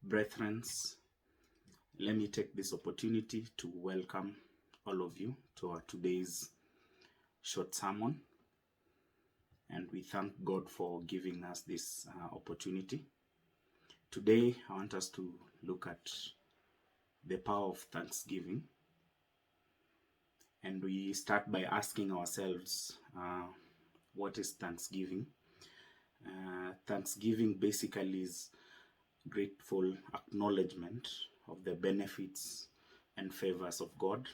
Brethren, let me take this opportunity to welcome all of you to our today's short sermon. And we thank God for giving us this opportunity. Today, I want us to look at the power of thanksgiving. And we start by asking ourselves, what is thanksgiving? Thanksgiving basically is grateful acknowledgement of the benefits and favors of God.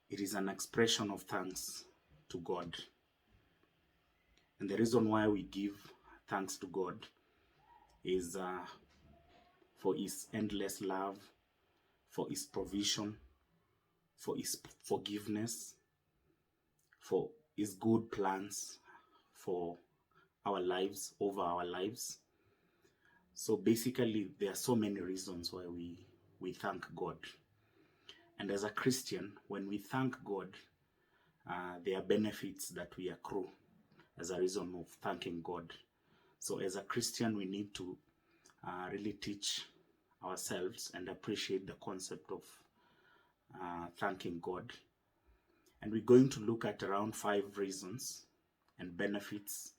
It is an expression of thanks to God. And the reason why we give thanks to God is for His endless love, for His provision, for His forgiveness, for His good plans for our lives, over our lives. So basically, there are so many reasons why we thank God. And as a Christian, when we thank God, there are benefits that we accrue as a reason of thanking God. So as a Christian, we need to really teach ourselves and appreciate the concept of thanking God. And we're going to look at around 5 reasons and benefits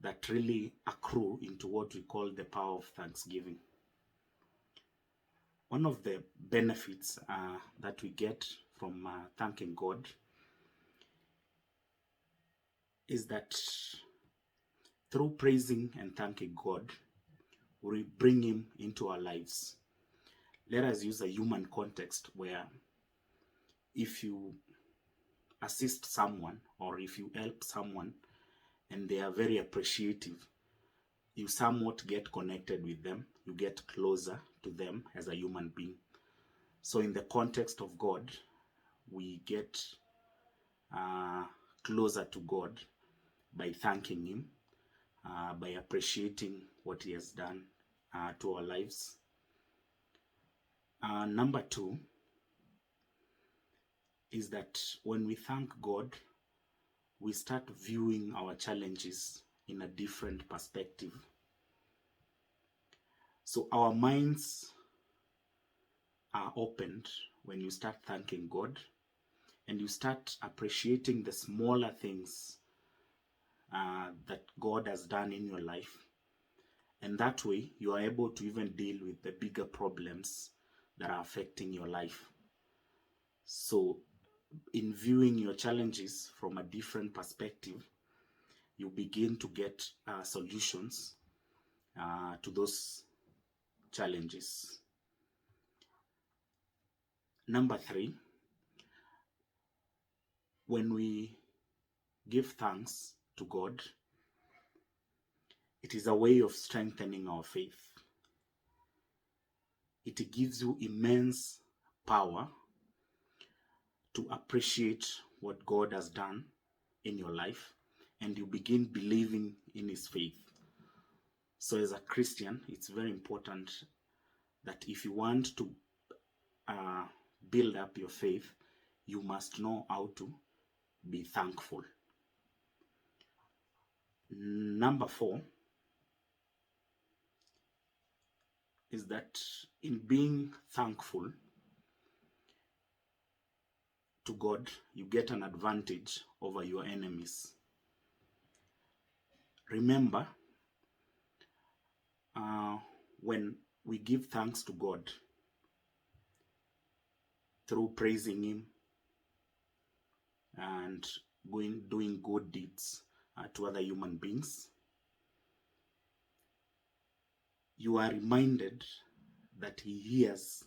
that really accrue into what we call the power of thanksgiving. One of the benefits that we get from thanking God is that through praising and thanking God, we bring Him into our lives. Let us use a human context where if you assist someone or if you help someone and they are very appreciative, you somewhat get connected with them, you get closer to them as a human being. So in the context of God, we get closer to God by thanking Him, by appreciating what He has done to our lives. Number 2 is that when we thank God, we start viewing our challenges in a different perspective. So our minds are opened when you start thanking God and you start appreciating the smaller things that God has done in your life. And that way, you are able to even deal with the bigger problems that are affecting your life. So in viewing your challenges from a different perspective, you begin to get solutions to those challenges. Number 3, when we give thanks to God, it is a way of strengthening our faith. It gives you immense power to appreciate what God has done in your life, and you begin believing in His faith. So as a Christian, it's very important that if you want to build up your faith, you must know how to be thankful. Number 4 is that in being thankful to God, you get an advantage over your enemies. Remember, when we give thanks to God through praising Him and doing good deeds to other human beings, you are reminded that He hears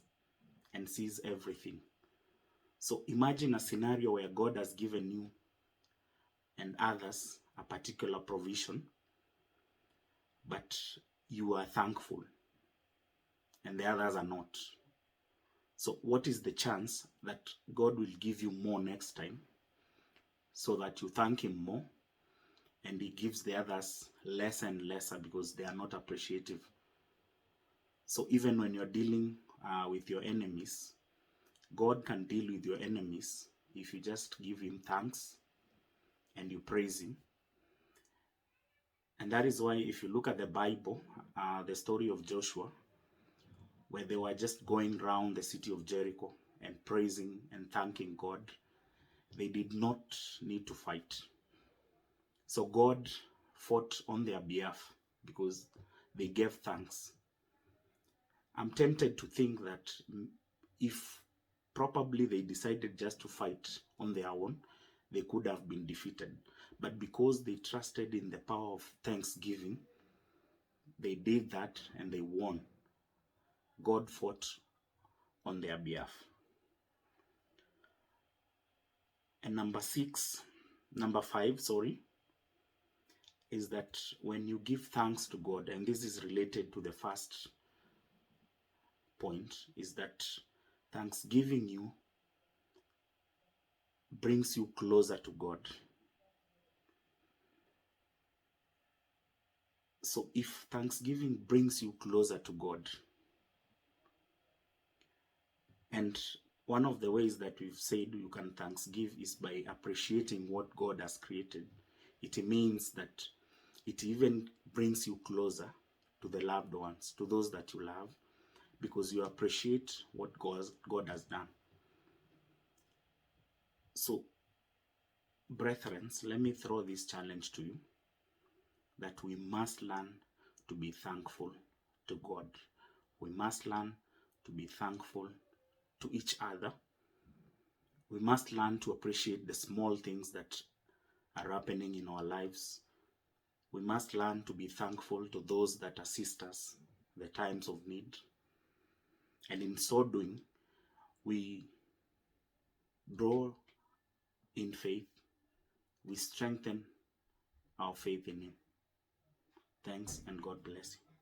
and sees everything. So imagine a scenario where God has given you and others a particular provision, but you are thankful and the others are not. So what is the chance that God will give you more next time so that you thank Him more and He gives the others less and lesser because they are not appreciative? So even when you're dealing with your enemies, God can deal with your enemies if you just give Him thanks and you praise Him. And that is why if you look at the Bible, the story of Joshua, where they were just going around the city of Jericho and praising and thanking God. They did not need to fight. So God fought on their behalf because they gave thanks. I'm tempted to think that if probably they decided just to fight on their own, they could have been defeated. But because they trusted in the power of thanksgiving, they did that and they won. God fought on their behalf. And number five, is that when you give thanks to God, and this is related to the first point, is that thanksgiving you brings you closer to God. So if thanksgiving brings you closer to God, and one of the ways that we've said you can thanksgive is by appreciating what God has created. It means that it even brings you closer to the loved ones, to those that you love, because you appreciate what God has done. So, brethren, let me throw this challenge to you, that we must learn to be thankful to God. We must learn to be thankful to each other. We must learn to appreciate the small things that are happening in our lives. We must learn to be thankful to those that assist us in the times of need. And in so doing, we grow in faith. We strengthen our faith in Him. Thanks, and God bless you.